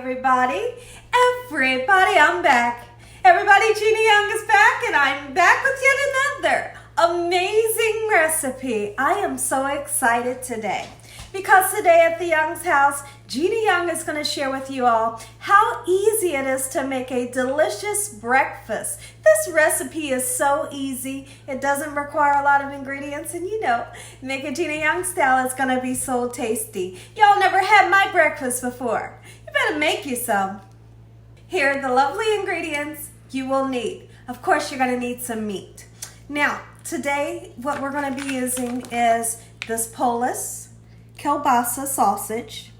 everybody. I'm back. Everybody, Gina Young is back, and I'm back with yet another amazing recipe. I am so excited today because today at the Young's house, Gina Young is going to share with you all how easy it is to make a delicious breakfast. This recipe is so easy. It doesn't require a lot of ingredients, and you know, make it Gina Young style, it's going to be so tasty. Y'all never had my breakfast before. You better make you some. Here are the lovely ingredients you will need. Of course, you're going to need some meat. Now, today, what we're going to be using is this Polish kielbasa sausage.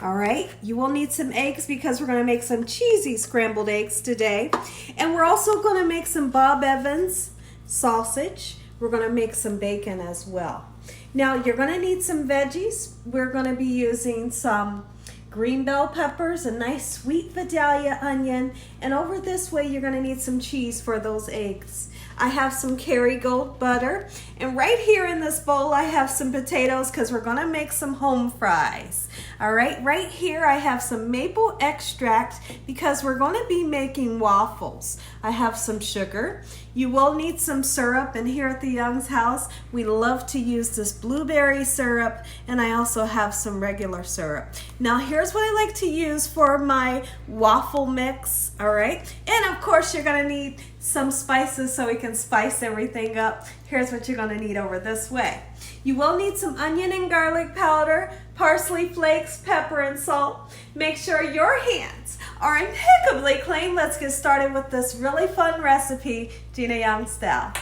All right, you will need some eggs because we're going to make some cheesy scrambled eggs today. And we're also going to make some Bob Evans sausage. We're going to make some bacon as well. Now, you're going to need some veggies. We're going to be using some green bell peppers, a nice sweet Vidalia onion, and over this way you're going to need some cheese for those eggs. I have some Kerrygold butter, and right here in this bowl I have some potatoes because we're going to make some home fries. All right here I have some maple extract because we're going to be making waffles. I have some sugar. You will need some syrup, and here at the Young's house we love to use this blueberry syrup, and I also have some regular syrup. Now here's what I like to use for my waffle mix. All right, and of course you're going to need some spices so we can spice everything up. Here's what you're going to need over this way. You will need some onion and garlic powder, parsley flakes, pepper, and salt. Make sure your hands are impeccably clean. Let's get started with this really fun recipe, Gina Young style.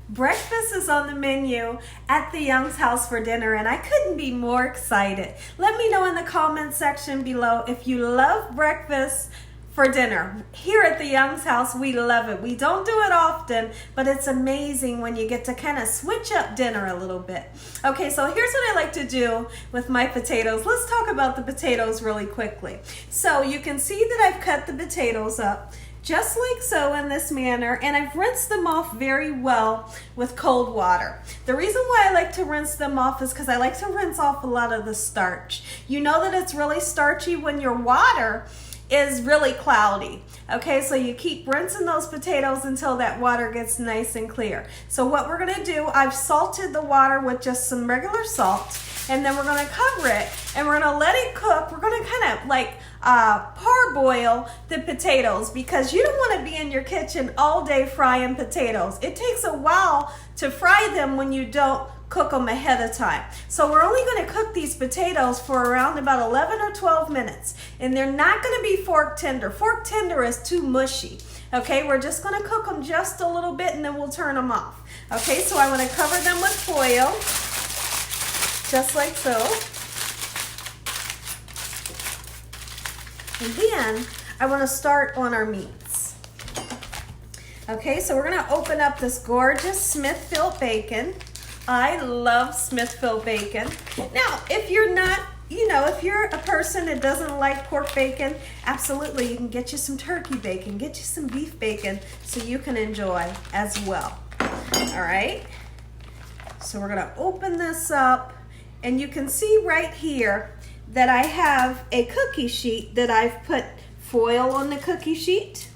Breakfast is on the menu at the Young's house for dinner, and I couldn't be more excited. Let me know in the comment section below if you love breakfast for dinner. Here at the Young's house, we love it. We don't do it often, but it's amazing when you get to kind of switch up dinner a little bit. Okay, so here's what I like to do with my potatoes. Let's talk about the potatoes really quickly. So you can see that I've cut the potatoes up just like so in this manner, and I've rinsed them off very well with cold water. The reason why I like to rinse them off is because I like to rinse off a lot of the starch. You know that it's really starchy when your water is really cloudy. Okay, so you keep rinsing those potatoes until that water gets nice and clear. So what we're gonna do, I've salted the water with just some regular salt, and then we're gonna cover it and we're gonna let it cook. We're gonna kind of like parboil the potatoes because you don't want to be in your kitchen all day frying potatoes. It takes a while to fry them when you don't cook them ahead of time. So we're only going to cook these potatoes for around about 11 or 12 minutes, and they're not going to be fork tender. Fork tender is too mushy. Okay, we're just going to cook them just a little bit and then we'll turn them off. Okay, so I want to cover them with foil, just like so. And then I want to start on our meats. Okay, so we're going to open up this gorgeous Smithfield bacon. I love Smithfield bacon. Now, if you're not, if you're a person that doesn't like pork bacon, absolutely, you can get you some turkey bacon, get you some beef bacon so you can enjoy as well. All right, so we're gonna open this up, and you can see right here that I have a cookie sheet that I've put foil on the cookie sheet.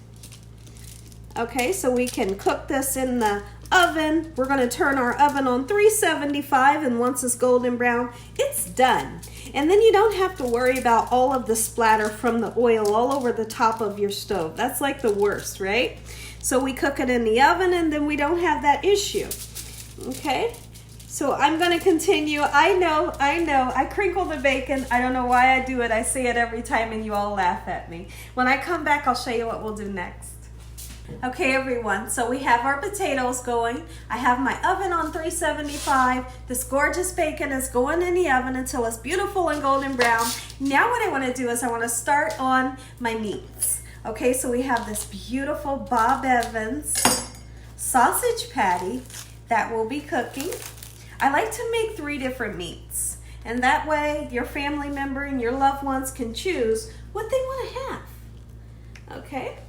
Okay, so we can cook this in the oven. We're going to turn our oven on 375, and once it's golden brown, it's done. And then you don't have to worry about all of the splatter from the oil all over the top of your stove. That's like the worst, right? So we cook it in the oven, and then we don't have that issue. Okay, so I'm going to continue. I know, I crinkle the bacon. I don't know why I do it. I say it every time and you all laugh at me. When I come back, I'll show you what we'll do next. Okay, everyone, so we have our potatoes going. I have my oven on 375. This gorgeous bacon is going in the oven until it's beautiful and golden brown. Now what I want to do is I want to start on my meats. Okay, so we have this beautiful Bob Evans sausage patty that we'll be cooking. I like to make 3 different meats, and that way your family member and your loved ones can choose what they want to have. Okay.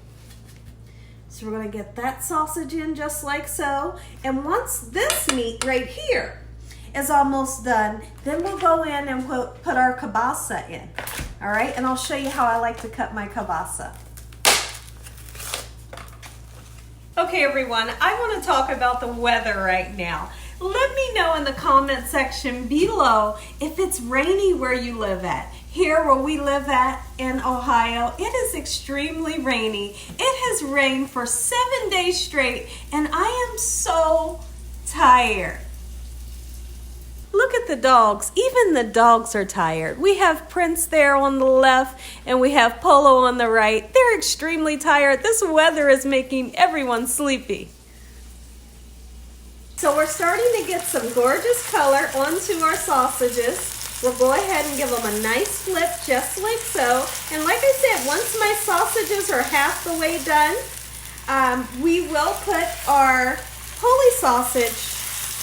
So we're going to get that sausage in just like so. And once this meat right here is almost done, then we'll go in and we'll put our kielbasa in. All right, and I'll show you how I like to cut my kielbasa. Okay, everyone, I want to talk about the weather right now. Let me know in the comment section below if it's rainy where you live at. Here where we live at in Ohio, it is extremely rainy. It has rained for 7 days straight, and I am so tired. Look at the dogs. Even the dogs are tired. We have Prince there on the left, and we have Polo on the right. They're extremely tired. This weather is making everyone sleepy. So we're starting to get some gorgeous color onto our sausages. We'll go ahead and give them a nice flip, just like so. And like I said, once my sausages are half the way done, we will put our holy sausage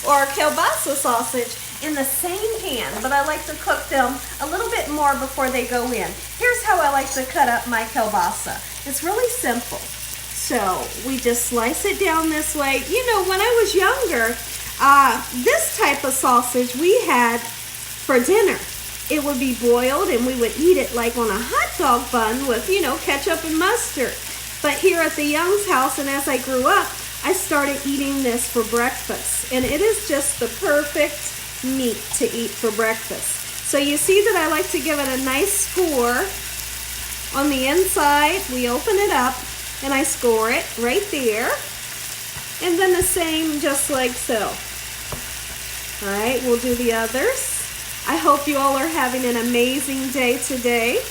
or kielbasa sausage in the same pan, but I like to cook them a little bit more before they go in. Here's how I like to cut up my kielbasa. It's really simple. So we just slice it down this way. You know, when I was younger, this type of sausage we had for dinner. It would be boiled and we would eat it like on a hot dog bun with, you know, ketchup and mustard. But here at the Young's house, and as I grew up, I started eating this for breakfast. And it is just the perfect meat to eat for breakfast. So you see that I like to give it a nice score on the inside. We open it up and I score it right there. And then the same just like so. All right, we'll do the others. I hope you all are having an amazing day today.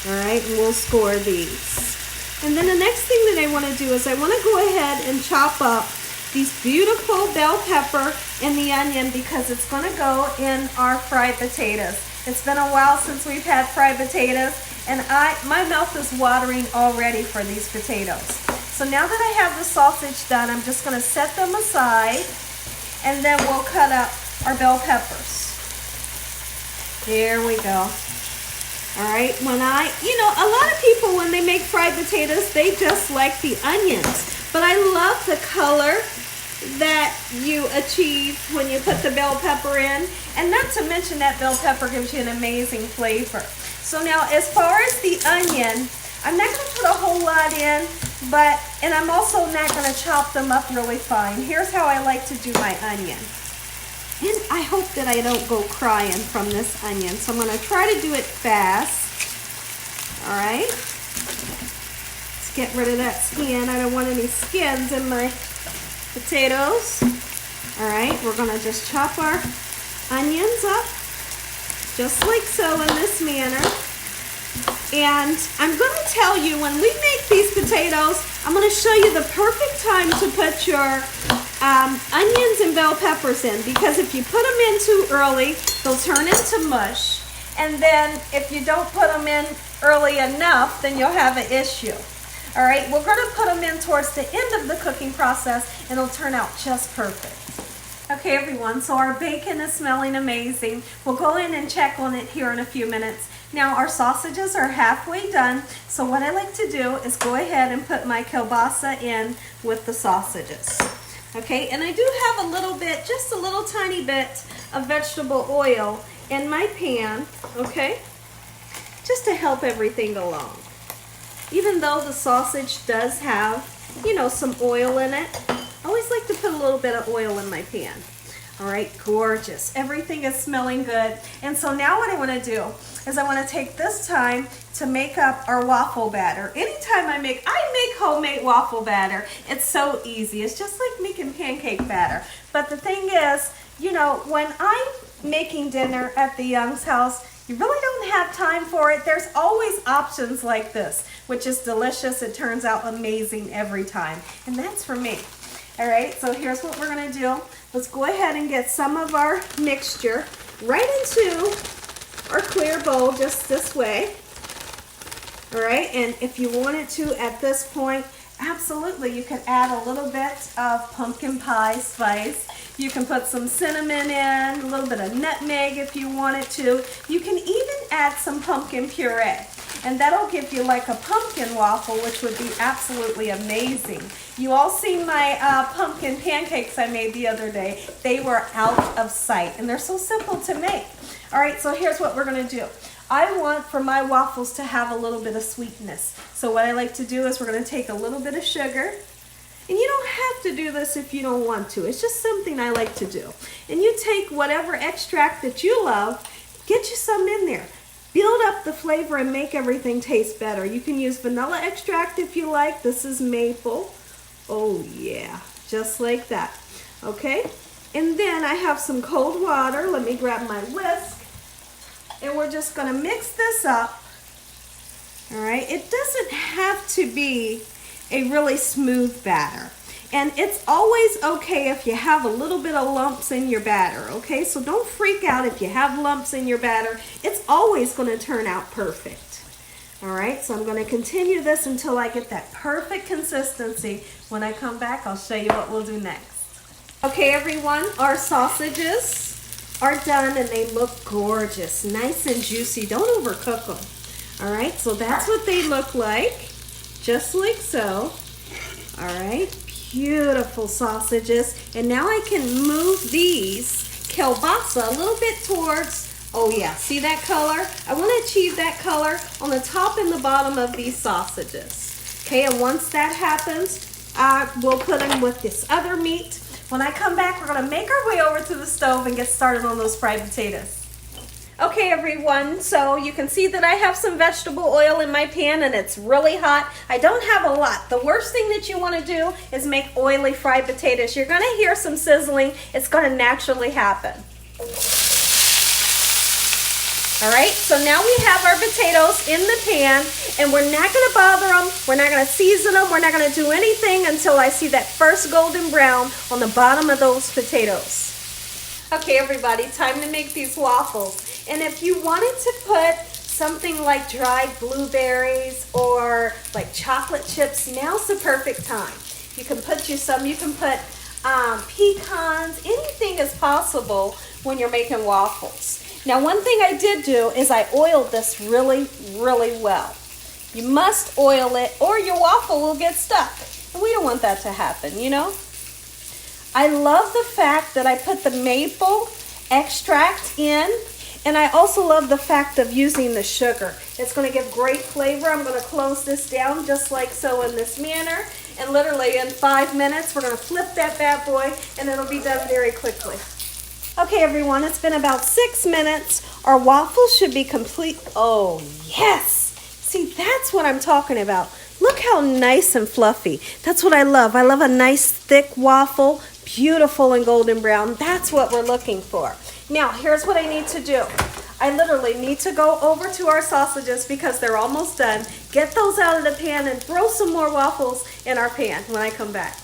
All right, and we'll score these. And then the next thing that I want to do is I want to go ahead and chop up these beautiful bell pepper and the onion because it's going to go in our fried potatoes. It's been a while since we've had fried potatoes, and my mouth is watering already for these potatoes. So now that I have the sausage done, I'm just going to set them aside, and then we'll cut up our bell peppers. There we go. All right, you know, a lot of people when they make fried potatoes, they just like the onions. But I love the color that you achieve when you put the bell pepper in. And not to mention that bell pepper gives you an amazing flavor. So now as far as the onion, I'm not going to put a whole lot in, and I'm also not going to chop them up really fine. Here's how I like to do my onion. And I hope that I don't go crying from this onion. So I'm going to try to do it fast. All right. Let's get rid of that skin. I don't want any skins in my potatoes. All right. We're going to just chop our onions up just like so in this manner. And I'm going to tell you, when we make these potatoes, I'm going to show you the perfect time to put your onions and bell peppers in, because if you put them in too early, they'll turn into mush. And then if you don't put them in early enough, then you'll have an issue. All right, we're going to put them in towards the end of the cooking process, and it'll turn out just perfect. Okay, everyone, so our bacon is smelling amazing. We'll go in and check on it here in a few minutes. Now, our sausages are halfway done, so what I like to do is go ahead and put my kielbasa in with the sausages. Okay, and I do have a little bit, just a little tiny bit of vegetable oil in my pan, okay, just to help everything along. Even though the sausage does have, you know, some oil in it, I always like to put a little bit of oil in my pan. All right, gorgeous. Everything is smelling good. And so now what I want to do is I want to take this time to make up our waffle batter. Anytime I make homemade waffle batter. It's so easy. It's just like making pancake batter. But the thing is, you know, when I'm making dinner at the Young's house, you really don't have time for it. There's always options like this, which is delicious. It turns out amazing every time. And that's for me. All right, so here's what we're going to do. Let's go ahead and get some of our mixture right into our clear bowl just this way. All right, and if you wanted to at this point, absolutely, you can add a little bit of pumpkin pie spice. You can put some cinnamon in, a little bit of nutmeg if you wanted to. You can even add some pumpkin puree, and that'll give you like a pumpkin waffle, which would be absolutely amazing. You all seen my pumpkin pancakes I made the other day. They were out of sight, and they're so simple to make. All right, so here's what we're gonna do. I want for my waffles to have a little bit of sweetness. So what I like to do is we're going to take a little bit of sugar. And you don't have to do this if you don't want to. It's just something I like to do. And you take whatever extract that you love, get you some in there. Build up the flavor and make everything taste better. You can use vanilla extract if you like. This is maple. Oh yeah, just like that. Okay? And then I have some cold water. Let me grab my whisk. And we're just going to mix this up. All right? It doesn't have to be a really smooth batter. And it's always okay if you have a little bit of lumps in your batter, okay? So don't freak out if you have lumps in your batter. It's always going to turn out perfect. All right, so I'm going to continue this until I get that perfect consistency. When I come back, I'll show you what we'll do next. Okay, everyone, our sausages are done and they look gorgeous, nice and juicy. Don't overcook them. All right, so that's what they look like, just like so. All right, beautiful sausages. And now I can move these kielbasa a little bit towards, oh yeah, see that color? I want to achieve that color on the top and the bottom of these sausages. Okay, and once that happens, we'll put them with this other meat. When I come back, we're going to make our way over to the stove and get started on those fried potatoes. Okay, everyone, so you can see that I have some vegetable oil in my pan and it's really hot. I don't have a lot. The worst thing that you want to do is make oily fried potatoes. You're going to hear some sizzling. It's going to naturally happen. All right, so now we have our potatoes in the pan and we're not going to bother them. We're not going to season them. We're not going to do anything until I see that first golden brown on the bottom of those potatoes. Okay, everybody, time to make these waffles. And if you wanted to put something like dried blueberries or like chocolate chips, now's the perfect time. You can put pecans, anything is possible when you're making waffles. Now, one thing I did do is I oiled this really, really well. You must oil it or your waffle will get stuck. And we don't want that to happen, you know? I love the fact that I put the maple extract in, and I also love the fact of using the sugar. It's going to give great flavor. I'm going to close this down just like so in this manner, and literally in 5 minutes we're going to flip that bad boy and it'll be done very quickly. Okay, everyone, it's been about 6 minutes. Our waffles should be complete. Oh, yes. See, that's what I'm talking about. Look how nice and fluffy. That's what I love. I love a nice thick waffle, beautiful and golden brown. That's what we're looking for. Now, here's what I need to do. I literally need to go over to our sausages because they're almost done. Get those out of the pan and throw some more waffles in our pan when I come back.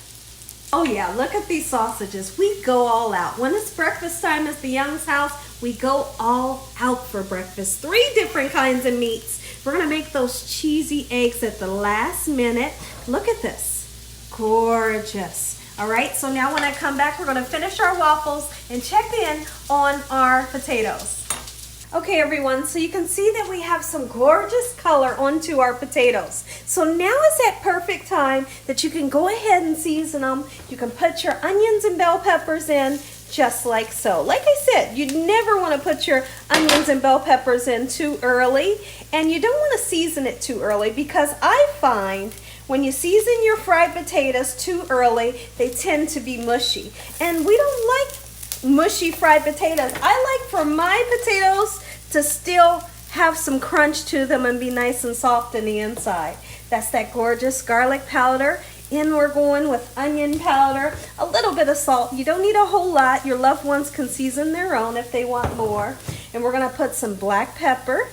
Oh yeah, look at these sausages. We go all out. When it's breakfast time at the Young's house, we go all out for breakfast. 3 different kinds of meats. We're gonna make those cheesy eggs at the last minute. Look at this, gorgeous. All right, so now when I come back, we're gonna finish our waffles and check in on our potatoes. Okay, everyone, so you can see that we have some gorgeous color onto our potatoes. So now is that perfect time that you can go ahead and season them. You can put your onions and bell peppers in just like so. Like I said, you never want to put your onions and bell peppers in too early, and you don't want to season it too early because I find when you season your fried potatoes too early, they tend to be mushy. And we don't like mushy fried potatoes. I like for my potatoes to still have some crunch to them and be nice and soft in the inside. That's that gorgeous garlic powder. In we're going with onion powder, a little bit of salt. You don't need a whole lot. Your loved ones can season their own if they want more. And we're gonna put some black pepper,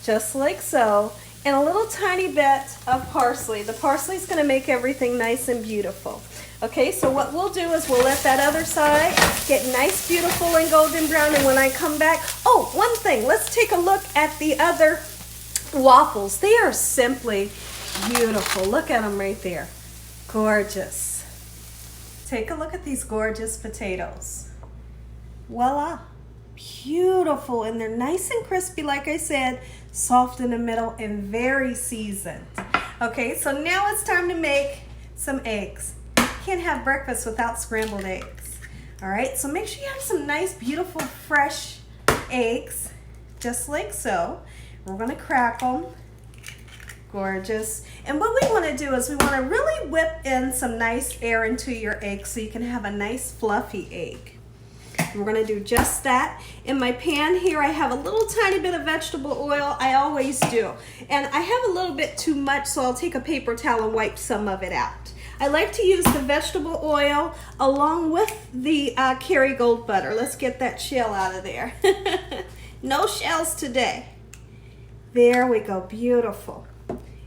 just like so, and a little tiny bit of parsley. The parsley is gonna make everything nice and beautiful. Okay, so what we'll do is we'll let that other side get nice, beautiful, and golden brown, and when I come back, oh, one thing, let's take a look at the other waffles. They are simply beautiful. Look at them right there. Gorgeous. Take a look at these gorgeous potatoes. Voila. Beautiful, and they're nice and crispy, like I said, soft in the middle, and very seasoned. Okay, so now it's time to make some eggs. Can't have breakfast without scrambled eggs. All right, so make sure you have some nice, beautiful, fresh eggs. just like so. We're gonna crack them. Gorgeous. And what we want to do is we want to really whip in some nice air into your egg so you can have a nice fluffy egg. We're going to do just that. In my pan here, I have a little tiny bit of vegetable oil. I always do. And I have a little bit too much, so I'll take a paper towel and wipe some of it out. I like to use the vegetable oil along with the Kerrygold butter. Let's get that shell out of there. No shells today. There we go. Beautiful.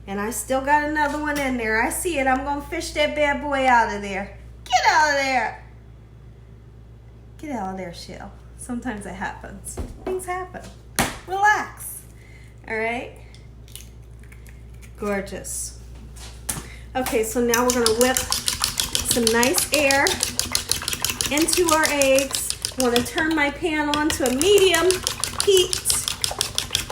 And I still got another one in there. I see it. I'm going to fish that bad boy out of there. Get out of there. Get out of there, shell. Sometimes it happens. Things happen. Relax. All right. Gorgeous. Okay, so now we're going to whip some nice air into our eggs. I want to turn my pan on to a medium heat.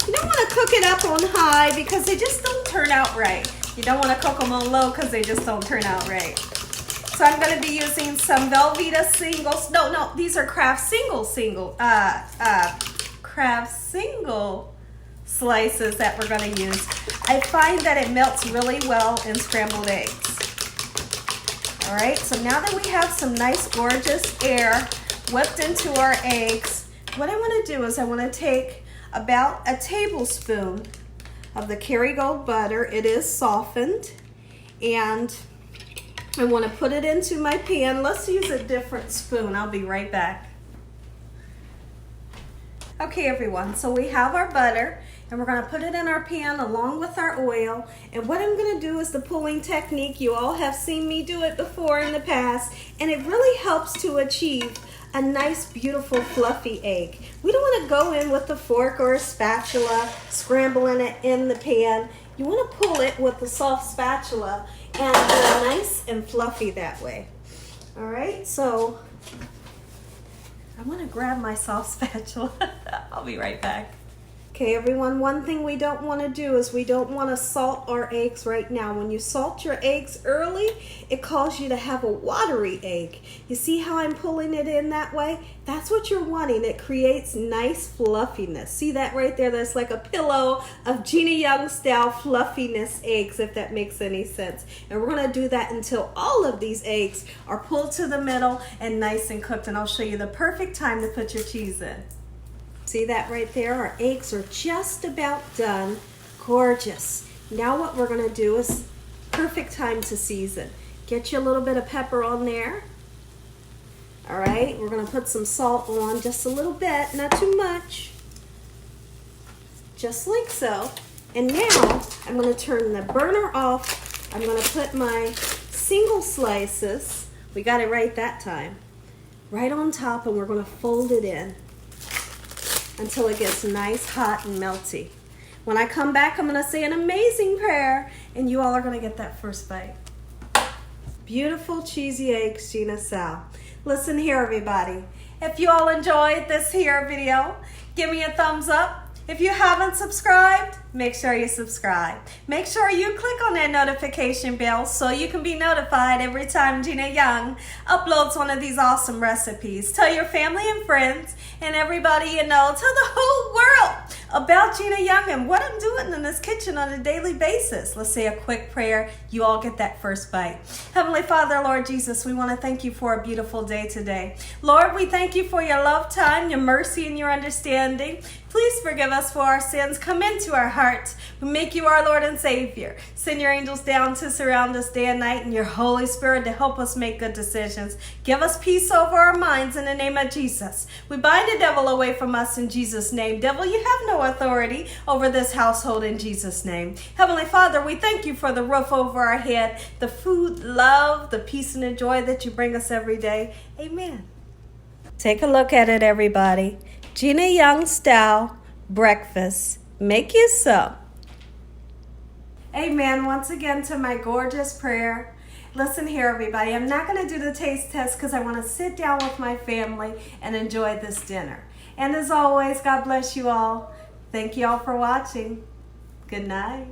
You don't want to cook it up on high because they just don't turn out right. You don't want to cook them on low because they just don't turn out right. So I'm going to be using some Velveeta singles. No, these are Kraft single slices that we're going to use. I find that it melts really well in scrambled eggs. All right, so now that we have some nice gorgeous air whipped into our eggs, what I want to do is I want to take about a tablespoon of the Kerrygold butter. It is softened, and I want to put it into my pan. Let's use a different spoon. I'll be right back. Okay, everyone, so we have our butter, and we're going to put it in our pan along with our oil. And what I'm going to do is the pulling technique. You all have seen me do it before in the past, and it really helps to achieve a nice, beautiful, fluffy egg. We don't want to go in with a fork or a spatula, scrambling it in the pan. You want to pull it with the soft spatula and get nice and fluffy that way. All right, so I want to grab my soft spatula. I'll be right back. Okay, everyone, one thing we don't want to do is we don't want to salt our eggs right now. When you salt your eggs early, it causes you to have a watery egg. You see how I'm pulling it in that way? That's what you're wanting. It creates nice fluffiness. See that right there? That's like a pillow of Gina Young style fluffiness eggs, if that makes any sense. And we're going to do that until all of these eggs are pulled to the middle and nice and cooked. And I'll show you the perfect time to put your cheese in. See that right there? Our eggs are just about done. Gorgeous. Now what we're going to do is perfect time to season. Get you a little bit of pepper on there. All right, we're going to put some salt on, just a little bit, not too much. Just like so. And now I'm going to turn the burner off. I'm going to put my single slices, we got it right that time, right on top, and we're going to fold it in until it gets nice, hot, and melty. When I come back, I'm going to say an amazing prayer, and you all are going to get that first bite. Beautiful cheesy eggs, Gina style. Listen here, everybody. If you all enjoyed this here video, give me a thumbs up. If you haven't subscribed, make sure you subscribe. Make sure you click on that notification bell so you can be notified every time Gina Young uploads one of these awesome recipes. Tell your family and friends and everybody you know, tell the whole world about Gina Young and what I'm doing in this kitchen on a daily basis. Let's say a quick prayer. You all get that first bite. Heavenly Father, Lord Jesus, we want to thank you for a beautiful day today. Lord, we thank you for your love time, your mercy, and your understanding. Please forgive us for our sins. Come into our hearts. We make you our Lord and Savior. Send your angels down to surround us day and night and your Holy Spirit to help us make good decisions. Give us peace over our minds in the name of Jesus. We bind the devil away from us in Jesus' name. Devil, you have no authority over this household in Jesus' name. Heavenly Father, we thank you for the roof over our head, the food, love, the peace, and the joy that you bring us every day. Amen. Take a look at it, everybody. Gina Young style breakfast. Make you so. Amen. Once again to my gorgeous prayer. Listen here, everybody. I'm not going to do the taste test because I want to sit down with my family and enjoy this dinner. And as always, God bless you all. Thank you all for watching. Good night.